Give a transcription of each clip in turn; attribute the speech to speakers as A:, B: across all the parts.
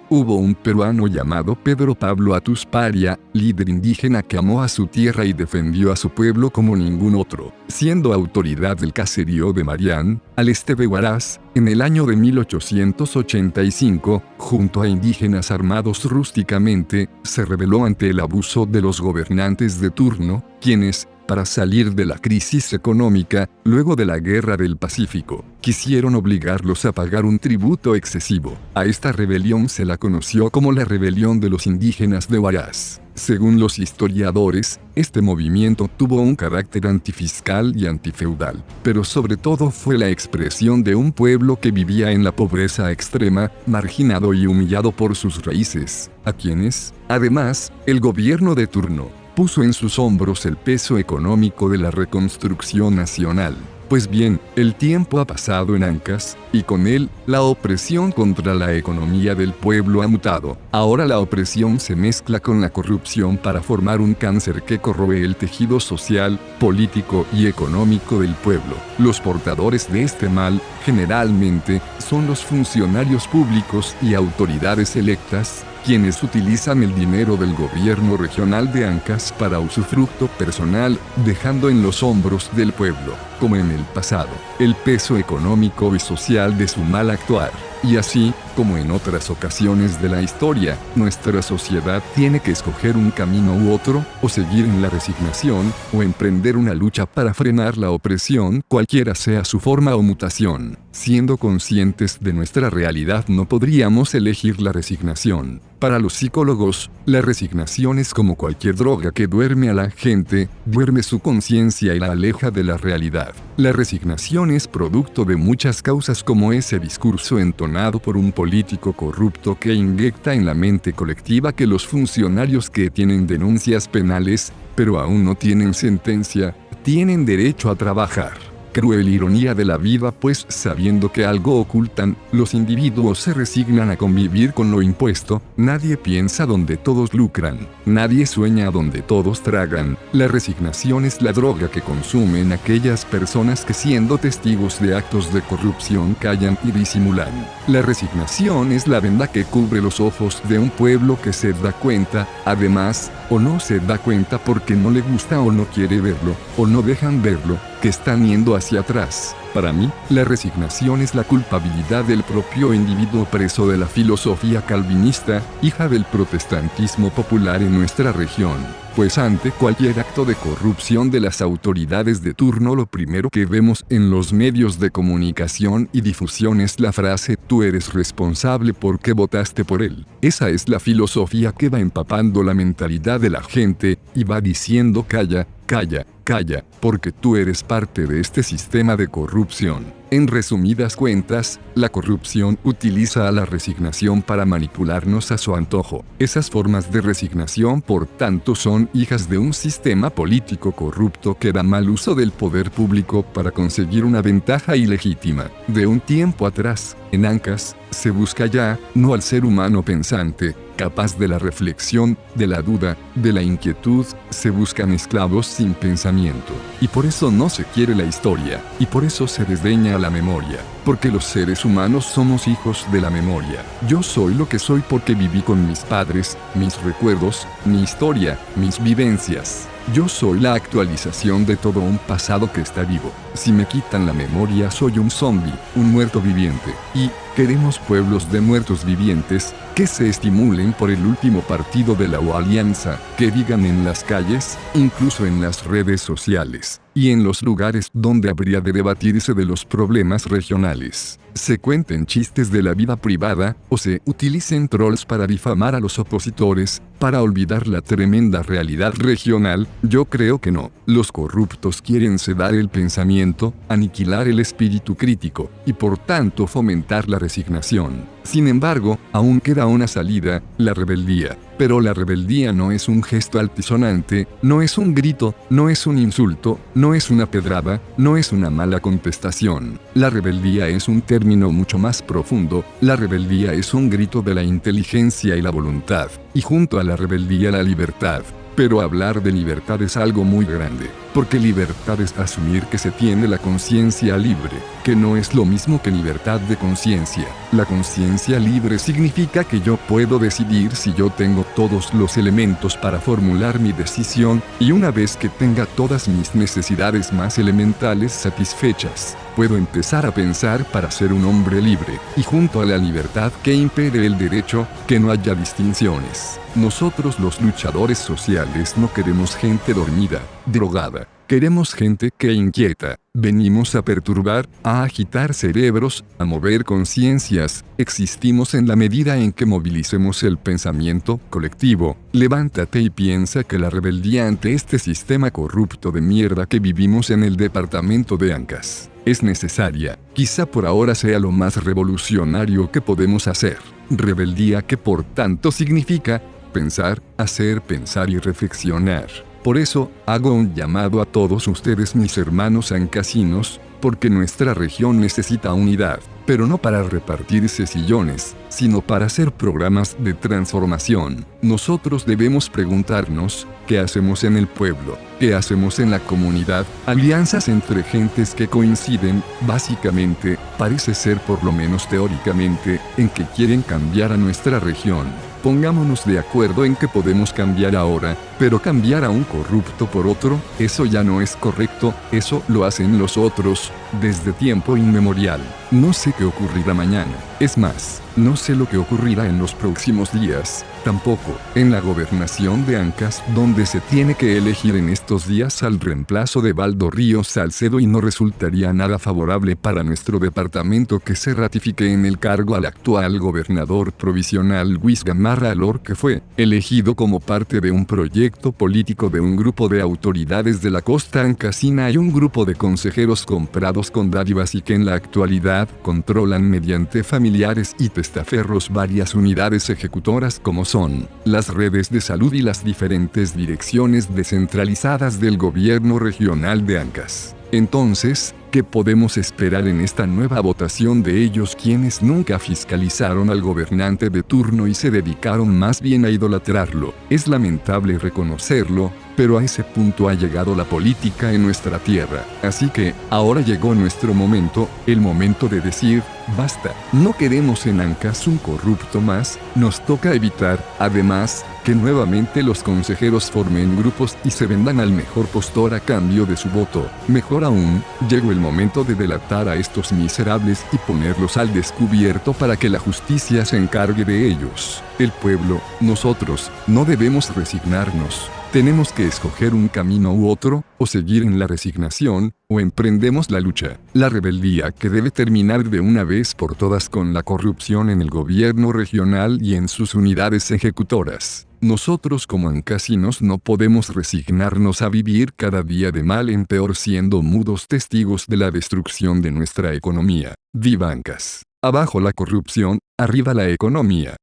A: Hubo un peruano llamado Pedro Pablo Atusparia, líder indígena que amó a su tierra y defendió a su pueblo como ningún otro, siendo autoridad del caserío de Marián, al este de Huaraz, en el año de 1885, junto a indígenas armados rústicamente, se rebeló ante el abuso de los gobernantes de turno, quienes, para salir de la crisis económica, luego de la Guerra del Pacífico, quisieron obligarlos a pagar un tributo excesivo. A esta rebelión se la conoció como la Rebelión de los Indígenas de Huaraz. Según los historiadores, este movimiento tuvo un carácter antifiscal y antifeudal, pero sobre todo fue la expresión de un pueblo que vivía en la pobreza extrema, marginado y humillado por sus raíces, a quienes, además, el gobierno de turno puso en sus hombros el peso económico de la reconstrucción nacional. Pues bien, el tiempo ha pasado en Ancash, y con él, la opresión contra la economía del pueblo ha mutado. Ahora la opresión se mezcla con la corrupción para formar un cáncer que corroe el tejido social, político y económico del pueblo. Los portadores de este mal, generalmente, son los funcionarios públicos y autoridades electas, quienes utilizan el dinero del gobierno regional de Ancash para usufructo personal, dejando en los hombros del pueblo, como en el pasado, el peso económico y social de su mal actuar. Y así, como en otras ocasiones de la historia, nuestra sociedad tiene que escoger un camino u otro, o seguir en la resignación, o emprender una lucha para frenar la opresión, cualquiera sea su forma o mutación. Siendo conscientes de nuestra realidad, no podríamos elegir la resignación. Para los psicólogos, la resignación es como cualquier droga que duerme a la gente, duerme su conciencia y la aleja de la realidad. La resignación es producto de muchas causas, como ese discurso entonado por un político corrupto que inyecta en la mente colectiva que los funcionarios que tienen denuncias penales, pero aún no tienen sentencia, tienen derecho a trabajar. Cruel ironía de la vida, pues sabiendo que algo ocultan, los individuos se resignan a convivir con lo impuesto. Nadie piensa donde todos lucran, nadie sueña donde todos tragan. La resignación es la droga que consumen aquellas personas que, siendo testigos de actos de corrupción, callan y disimulan. La resignación es la venda que cubre los ojos de un pueblo que se da cuenta, además, o no se da cuenta porque no le gusta o no quiere verlo, o no dejan verlo, que están yendo hacia atrás. Para mí, la resignación es la culpabilidad del propio individuo preso de la filosofía calvinista, hija del protestantismo popular en nuestra región. Pues ante cualquier acto de corrupción de las autoridades de turno, lo primero que vemos en los medios de comunicación y difusión es la frase: tú eres responsable porque votaste por él. Esa es la filosofía que va empapando la mentalidad de la gente, y va diciendo: calla, calla, calla, porque tú eres parte de este sistema de corrupción. En resumidas cuentas, la corrupción utiliza a la resignación para manipularnos a su antojo. Esas formas de resignación, por tanto, son hijas de un sistema político corrupto que da mal uso del poder público para conseguir una ventaja ilegítima. De un tiempo atrás, en Ancash, se busca ya, no al ser humano pensante, capaz de la reflexión, de la duda, de la inquietud, se buscan esclavos sin pensamiento. Y por eso no se quiere la historia, y por eso se desdeña la memoria, porque los seres humanos somos hijos de la memoria. Yo soy lo que soy porque viví con mis padres, mis recuerdos, mi historia, mis vivencias. Yo soy la actualización de todo un pasado que está vivo. Si me quitan la memoria, soy un zombie, un muerto viviente. Y queremos pueblos de muertos vivientes, que se estimulen por el último partido de la alianza, que digan en las calles, incluso en las redes sociales, y en los lugares donde habría de debatirse de los problemas regionales, se cuenten chistes de la vida privada, o se utilicen trolls para difamar a los opositores, para olvidar la tremenda realidad regional. Yo creo que no. Los corruptos quieren sedar el pensamiento, aniquilar el espíritu crítico, y por tanto fomentar la resignación. Sin embargo, aún queda una salida: la rebeldía. Pero la rebeldía no es un gesto altisonante, no es un grito, no es un insulto, no es una pedrada, no es una mala contestación. La rebeldía es un término mucho más profundo. La rebeldía es un grito de la inteligencia y la voluntad, y junto a la rebeldía la libertad. Pero hablar de libertad es algo muy grande. porque libertad es asumir que se tiene la conciencia libre, que no es lo mismo que libertad de conciencia. La conciencia libre significa que yo puedo decidir si yo tengo todos los elementos para formular mi decisión, y una vez que tenga todas mis necesidades más elementales satisfechas, puedo empezar a pensar para ser un hombre libre, y junto a la libertad que impere el derecho, que no haya distinciones. Nosotros los luchadores sociales no queremos gente dormida, drogada. Queremos gente que inquieta. Venimos a perturbar, a agitar cerebros, a mover conciencias. Existimos en la medida en que movilicemos el pensamiento colectivo. Levántate y piensa que la rebeldía ante este sistema corrupto de mierda que vivimos en el departamento de Ancash es necesaria. Quizá por ahora sea lo más revolucionario que podemos hacer. Rebeldía que por tanto significa pensar, hacer pensar y reflexionar. Por eso, hago un llamado a todos ustedes mis hermanos ancasinos, porque nuestra región necesita unidad, pero no para repartirse sillones, sino para hacer programas de transformación. Nosotros debemos preguntarnos, ¿qué hacemos en el pueblo? ¿Qué hacemos en la comunidad? Alianzas entre gentes que coinciden, básicamente, parece ser por lo menos teóricamente, en que quieren cambiar a nuestra región. Pongámonos de acuerdo en que podemos cambiar ahora, pero cambiar a un corrupto por otro, eso ya no es correcto, eso lo hacen los otros, desde tiempo inmemorial. No sé qué ocurrirá mañana. Es más, no sé lo que ocurrirá en los próximos días, tampoco en la gobernación de Ancash, donde se tiene que elegir en estos días al reemplazo de Baldo Ríos Salcedo, y no resultaría nada favorable para nuestro departamento que se ratifique en el cargo al actual gobernador provisional Luis Gamarra Alor, que fue elegido como parte de un proyecto político de un grupo de autoridades de la costa ancasina y un grupo de consejeros comprados con dádivas, y que en la actualidad controlan mediante familiares y testaferros varias unidades ejecutoras como son las redes de salud y las diferentes direcciones descentralizadas del gobierno regional de Ancash. Entonces, ¿qué podemos esperar en esta nueva votación de ellos, quienes nunca fiscalizaron al gobernante de turno y se dedicaron más bien a idolatrarlo? Es lamentable reconocerlo, pero a ese punto ha llegado la política en nuestra tierra. Así que, ahora llegó nuestro momento, el momento de decir, basta. No queremos en Ancash un corrupto más, nos toca evitar, además, que nuevamente los consejeros formen grupos y se vendan al mejor postor a cambio de su voto. Mejor aún, llegó el momento de delatar a estos miserables y ponerlos al descubierto para que la justicia se encargue de ellos. El pueblo, nosotros, no debemos resignarnos. Tenemos que escoger un camino u otro, o seguir en la resignación, o emprendemos la lucha, la rebeldía que debe terminar de una vez por todas con la corrupción en el gobierno regional y en sus unidades ejecutoras. Nosotros como ancasinos no podemos resignarnos a vivir cada día de mal en peor siendo mudos testigos de la destrucción de nuestra economía. ¡Viva Ancash! Abajo la corrupción, arriba la economía.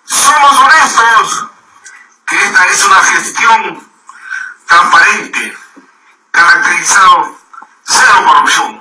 B: Somos honestos que esta es una gestión transparente, caracterizado cero corrupción.